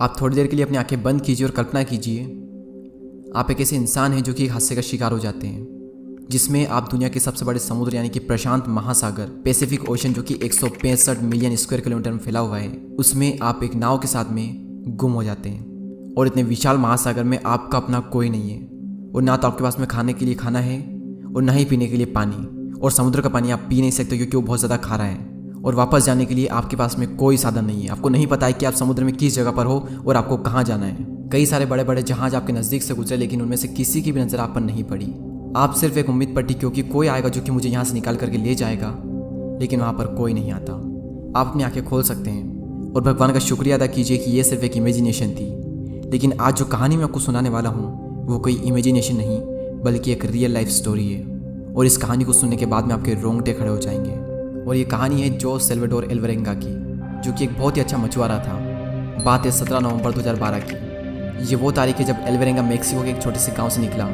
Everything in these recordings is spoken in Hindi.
आप थोड़ी देर के लिए अपनी आंखें बंद कीजिए और कल्पना कीजिए आप एक ऐसे इंसान हैं जो कि एक हादसे का शिकार हो जाते हैं जिसमें आप दुनिया के सबसे बड़े समुद्र यानी कि प्रशांत महासागर पैसिफिक ओशन जो कि 165 मिलियन स्क्वायर किलोमीटर में फैला हुआ है उसमें आप एक नाव के साथ में गुम हो जाते हैं। और इतने विशाल महासागर में आपका अपना कोई नहीं है और ना तो आपके पास में खाने के लिए खाना है और ना ही पीने के लिए पानी। और समुद्र का पानी आप पी नहीं सकते क्योंकि वो बहुत ज़्यादा खारा है। और वापस जाने के लिए आपके पास में कोई साधन नहीं है। आपको नहीं पता है कि आप समुद्र में किस जगह पर हो और आपको कहाँ जाना है। कई सारे बड़े बड़े जहाज आपके नज़दीक से गुजरे लेकिन उनमें से किसी की भी नज़र आप पर नहीं पड़ी। आप सिर्फ एक उम्मीद पट्टी क्योंकि कोई आएगा जो कि मुझे यहाँ से निकाल करके ले जाएगा, लेकिन वहाँ पर कोई नहीं आता। आप अपनी आंखें खोल सकते हैं और भगवान का शुक्रिया अदा कीजिए कि ये सिर्फ एक इमेजिनेशन थी। लेकिन आज जो कहानी मैं आपको सुनाने वाला हूँ वो कोई इमेजिनेशन नहीं बल्कि एक रियल लाइफ स्टोरी है। और इस कहानी को सुनने के बाद में आपके रोंगटे खड़े हो जाएंगे। और ये कहानी है जोस सल्वाडोर एल्वरेंगा की, जो कि एक बहुत ही अच्छा मछुआरा था। बात है 17 नवंबर 2012 की। ये वो तारीख है जब एल्वरेंगा मेक्सिको के एक छोटे से गांव से निकला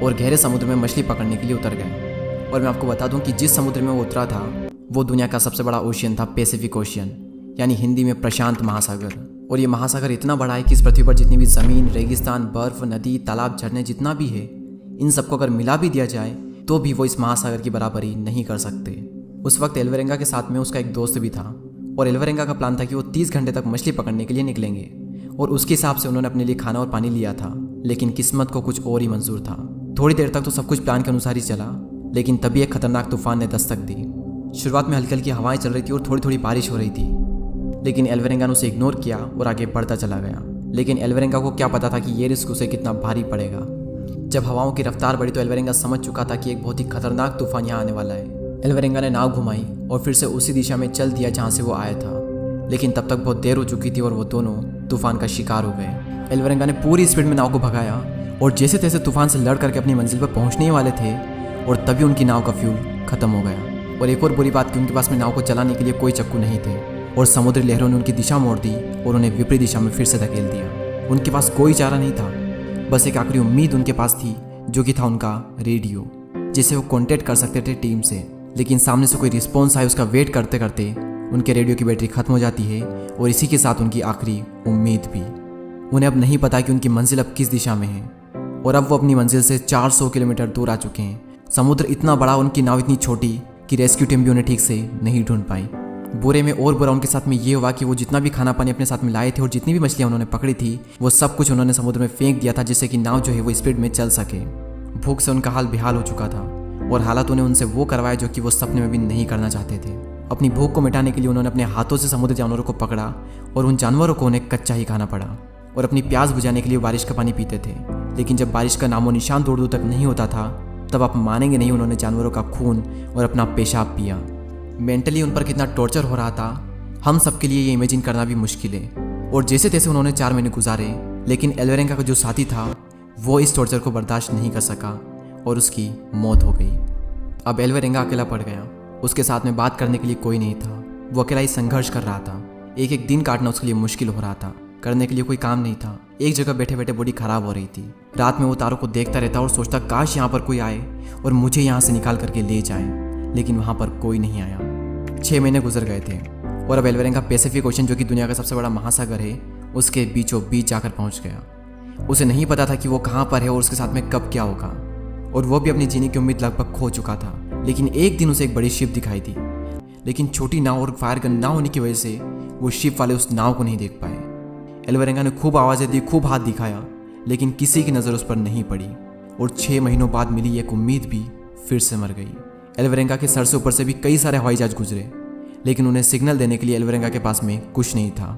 और गहरे समुद्र में मछली पकड़ने के लिए उतर गए। और मैं आपको बता दूं कि जिस समुद्र में वो उतरा था वो दुनिया का सबसे बड़ा ओशियन था, पैसिफिक ओशियन, यानी हिंदी में प्रशांत महासागर। और ये महासागर इतना बड़ा है कि इस पृथ्वी पर जितनी भी ज़मीन, रेगिस्तान, बर्फ, नदी, तालाब, झरने जितना भी है, इन सबको अगर मिला भी दिया जाए तो भी वो इस महासागर की बराबरी नहीं कर सकते। उस वक्त एल्वरेंगा के साथ में उसका एक दोस्त भी था और एल्वरेंगा का प्लान था कि वो 30 घंटे तक मछली पकड़ने के लिए निकलेंगे। और उसके हिसाब से उन्होंने अपने लिए खाना और पानी लिया था, लेकिन किस्मत को कुछ और ही मंजूर था। थोड़ी देर तक तो सब कुछ प्लान के अनुसार ही चला, लेकिन तभी एक खतरनाक तूफान ने दस्तक दी। शुरुआत में हल्की हल्की हवाएं चल रही थी और थोड़ी थोड़ी बारिश हो रही थी, लेकिन एल्वरेंगा ने उसे इग्नोर किया और आगे बढ़ता चला गया। लेकिन एल्वरेंगा को क्या पता था कि ये रिस्क उसे कितना भारी पड़ेगा। जब हवाओं की रफ्तार बढ़ी तो एल्वरेंगा समझ चुका था कि एक बहुत ही खतरनाक तूफान यहाँ आने वाला है। एल्वरेंगा ने नाव घुमाई और फिर से उसी दिशा में चल दिया जहाँ से वो आया था, लेकिन तब तक बहुत देर हो चुकी थी और वो दोनों तूफान का शिकार हो गए। एल्वरेंगा ने पूरी स्पीड में नाव को भगाया और जैसे तैसे तूफान से लड़ करके अपनी मंजिल पर पहुंचने वाले थे और तभी उनकी नाव का फ्यूल खत्म हो गया। और एक और बुरी बात कि उनके पास में नाव को चलाने के लिए कोई चक्कू नहीं थे और समुद्री लहरों ने उनकी दिशा मोड़ दी और उन्हें विपरीत दिशा में फिर से धकेल दिया। उनके पास कोई चारा नहीं था, बस एक आखिरी उम्मीद उनके पास थी, जो कि था उनका रेडियो, जिससे वो कॉन्टेक्ट कर सकते थे टीम से। लेकिन सामने से कोई रिस्पॉन्स आए उसका वेट करते करते उनके रेडियो की बैटरी खत्म हो जाती है और इसी के साथ उनकी आखिरी उम्मीद भी। उन्हें अब नहीं पता कि उनकी मंजिल अब किस दिशा में है और अब वो अपनी मंजिल से 400 किलोमीटर दूर आ चुके हैं। समुद्र इतना बड़ा, उनकी नाव इतनी छोटी कि रेस्क्यू टीम भी उन्हें ठीक से नहीं ढूंढ पाई। बुरे में और बुरा उनके साथ में ये हुआ कि वो जितना भी खाना पानी अपने साथ में लाए थे और जितनी भी मछलियाँ उन्होंने पकड़ी थी वो सब कुछ उन्होंने समुद्र में फेंक दिया था, जिससे कि नाव जो है वो स्पीड में चल सके। भूख से उनका हाल बेहाल हो चुका था और हालात उन्हें उनसे वो करवाया जो कि वो सपने में भी नहीं करना चाहते थे। अपनी भूख को मिटाने के लिए उन्होंने अपने हाथों से समुद्री जानवरों को पकड़ा और उन जानवरों को उन्हें कच्चा ही खाना पड़ा। और अपनी प्यास बुझाने के लिए बारिश का पानी पीते थे, लेकिन जब बारिश का नामो निशान दूर दूर तक नहीं होता था तब आप मानेंगे नहीं, उन्होंने जानवरों का खून और अपना पेशाब पिया। मेंटली उन पर कितना टॉर्चर हो रहा था हम सबके लिए ये इमेजिन करना भी मुश्किल है। और जैसे तैसे उन्होंने 4 महीने गुजारे, लेकिन एल्वरेंगा का जो साथी था वो इस टॉर्चर को बर्दाश्त नहीं कर सका और उसकी मौत हो गई। अब एल्वरेंगा अकेला पड़ गया, उसके साथ में बात करने के लिए कोई नहीं था। वो अकेला ही संघर्ष कर रहा था। एक एक दिन काटना उसके लिए मुश्किल हो रहा था, करने के लिए कोई काम नहीं था। एक जगह बैठे बैठे बॉडी खराब हो रही थी। रात में वो तारों को देखता रहता और सोचता काश यहाँ पर कोई आए और मुझे यहाँ से निकाल करके ले जाए, लेकिन वहाँ पर कोई नहीं आया। 6 महीने गुजर गए थे और अब एल्वरेंगा पैसिफिक ओशन, जो कि दुनिया का सबसे बड़ा महासागर है, उसके बीचों बीच जाकर पहुँच गया। उसे नहीं पता था कि वो कहाँ पर है और उसके साथ में कब क्या होगा, और वो भी अपनी जीने की उम्मीद लगभग खो चुका था। लेकिन एक दिन उसे एक बड़ी शिप दिखाई दी, लेकिन छोटी नाव और फायर गन ना होने की वजह से वो शिप वाले उस नाव को नहीं देख पाए। एल्वरेंगा ने खूब आवाज़ें दी, खूब हाथ दिखाया, लेकिन किसी की नज़र उस पर नहीं पड़ी और 6 महीनों बाद मिली एक उम्मीद भी फिर से मर गई। एल्वरेंगा के सर से ऊपर से भी कई सारे हवाई जहाज गुजरे, लेकिन उन्हें सिग्नल देने के लिए एल्वरेंगा के पास में कुछ नहीं था।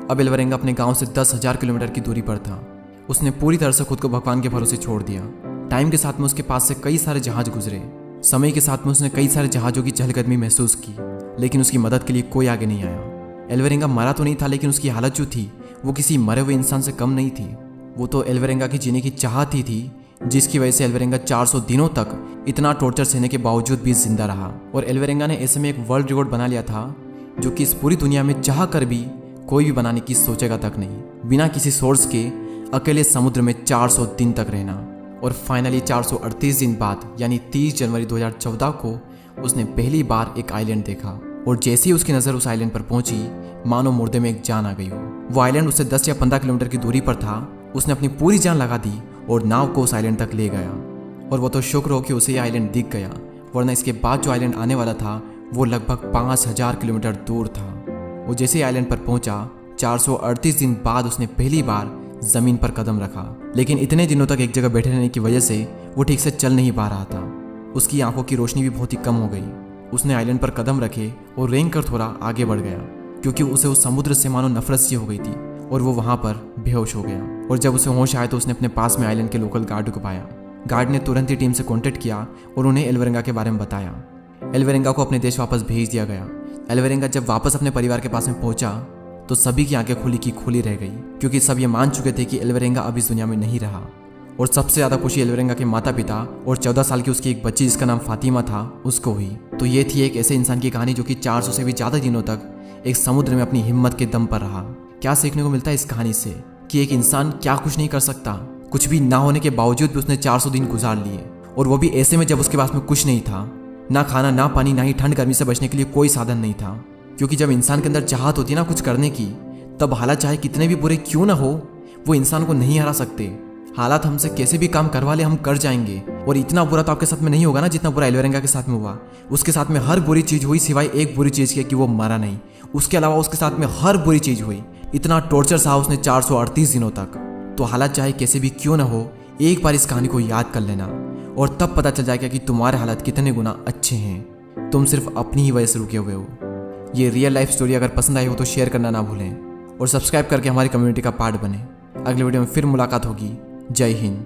अब एल्वरेंगा अपने गाँव से 10,000 किलोमीटर की दूरी पर था। उसने पूरी तरह से खुद को भगवान के भरोसे छोड़ दिया। टाइम के साथ में उसके पास से कई सारे जहाज गुजरे, समय के साथ में उसने कई सारे जहाज़ों की चहलकदमी महसूस की, लेकिन उसकी मदद के लिए कोई आगे नहीं आया। एल्वरेंगा मरा तो नहीं था, लेकिन उसकी हालत जो थी वो किसी मरे हुए इंसान से कम नहीं थी। वो तो एल्वरेंगा की जीने की चाहत ही थी, जिसकी वजह से एल्वरेंगा 400 दिनों तक इतना टॉर्चर सहने के बावजूद भी जिंदा रहा। और एल्वरेंगा ने ऐसे में एक वर्ल्ड रिकॉर्ड बना लिया था, जो कि इस पूरी दुनिया में चाह कर भी कोई भी बनाने की सोचेगा तक नहीं। बिना किसी सोर्स के अकेले समुद्र में 400 दिन तक रहना। और फाइनली 438 दिन बाद यानी 30 जनवरी 2014 को उसने पहली बार एक आइलैंड देखा और जैसे ही उसकी नज़र उस आइलैंड पर पहुंची, मानो मुर्दे में एक जान आ गई हो। वो आइलैंड उससे 10 या 15 किलोमीटर की दूरी पर था। उसने अपनी पूरी जान लगा दी और नाव को उस आइलैंड तक ले गया। और वो तो शुक्र हो कि उसे ये आइलैंड दिख गया, वरना इसके बाद जो आइलैंड आने वाला था वो लगभग 5000 किलोमीटर दूर था। वो जैसे आइलैंड पर पहुंचा, 438 दिन बाद उसने पहली बार ज़मीन पर कदम रखा। लेकिन इतने दिनों तक एक जगह बैठे रहने की वजह से वो ठीक से चल नहीं पा रहा था। उसकी आंखों की रोशनी भी बहुत ही कम हो गई। उसने आइलैंड पर कदम रखे और रेंग कर थोड़ा आगे बढ़ गया, क्योंकि उसे उस समुद्र से मानो नफरत सी हो गई थी और वो वहाँ पर बेहोश हो गया। और जब उसे होश आया तो उसने अपने पास में आइलैंड के लोकल गार्ड को पाया। गार्ड ने तुरंत ही टीम से कॉन्टेक्ट किया और उन्हें एल्वरेंगा के बारे में बताया। एल्वरेंगा को अपने देश वापस भेज दिया गया। एल्वरेंगा जब वापस अपने परिवार के पास में पहुंचा तो सभी की आंखें खुली की खुली रह गई, क्योंकि सब ये मान चुके थे कि एल्वरेंगा अब इस दुनिया में नहीं रहा। और सबसे ज़्यादा खुशी एल्वरेंगा के माता पिता और 14 साल की उसकी एक बच्ची जिसका नाम फातिमा था उसको हुई। तो ये थी एक ऐसे इंसान की कहानी जो कि 400 से भी ज़्यादा दिनों तक एक समुद्र में अपनी हिम्मत के दम पर रहा। क्या सीखने को मिलता है इस कहानी से कि एक इंसान क्या कुछ नहीं कर सकता। कुछ भी ना होने के बावजूद भी उसने 400 दिन गुजार लिए, और वो भी ऐसे में जब उसके पास में कुछ नहीं था, ना खाना ना पानी, ना ही ठंड गर्मी से बचने के लिए कोई साधन नहीं था। क्योंकि जब इंसान के अंदर चाहत होती है ना कुछ करने की, तब हालात चाहे कितने भी बुरे क्यों ना हो, वो इंसान को नहीं हरा सकते। हालात हमसे कैसे भी काम करवा ले हम कर जाएंगे। और इतना बुरा तो आपके साथ में नहीं होगा ना जितना बुरा एल्वरेंगा के साथ में हुआ। उसके साथ में हर बुरी चीज़ हुई सिवाय एक बुरी चीज़ के कि वो मरा नहीं। उसके अलावा उसके साथ में हर बुरी चीज़ हुई। इतना टॉर्चर सहा उसने 438 दिनों तक। तो हालात चाहे कैसे भी क्यों ना हो, एक बार इस कहानी को याद कर लेना और तब पता चल जाएगा कि तुम्हारे हालात कितने गुना अच्छे हैं। तुम सिर्फ अपनी ही वजह से रुके हुए हो। ये रियल लाइफ स्टोरी अगर पसंद आई हो तो शेयर करना ना भूलें और सब्सक्राइब करके हमारी कम्युनिटी का पार्ट बने। अगले वीडियो में फिर मुलाकात होगी। जय हिंद।